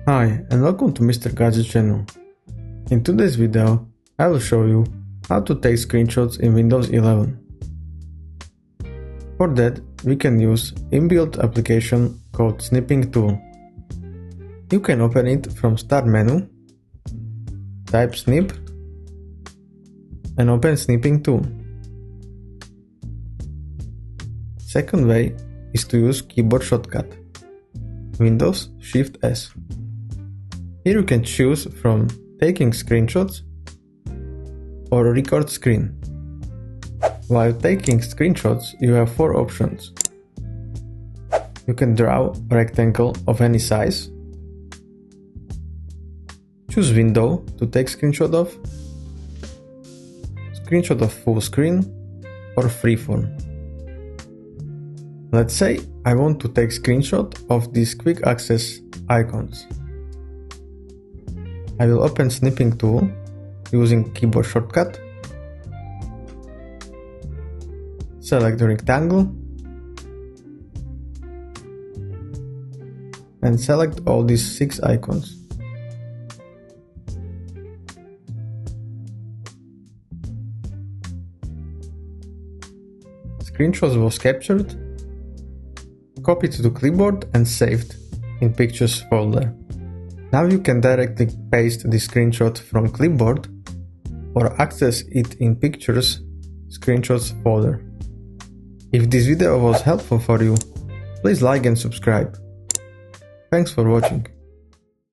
Hi and welcome to Mr. Gadget channel. In today's video, I will show you how to take screenshots in Windows 11. For that, we can use inbuilt application called Snipping tool. You can open it from Start menu, type Snip and open Snipping tool. Second way is to use keyboard shortcut, Windows Shift+S. Here you can choose from taking screenshots or record screen. While taking screenshots, you have 4 options. You can draw a rectangle of any size, choose window to take screenshot of full screen, or freeform. Let's say I want to take screenshot of these quick access icons. I will open Snipping tool using keyboard shortcut, select the rectangle and select all these 6 icons. Screenshot was captured, copied to clipboard and saved in Pictures folder. Now you can directly paste the screenshot from clipboard or access it in Pictures Screenshots folder. If this video was helpful for you, please like and subscribe. Thanks for watching.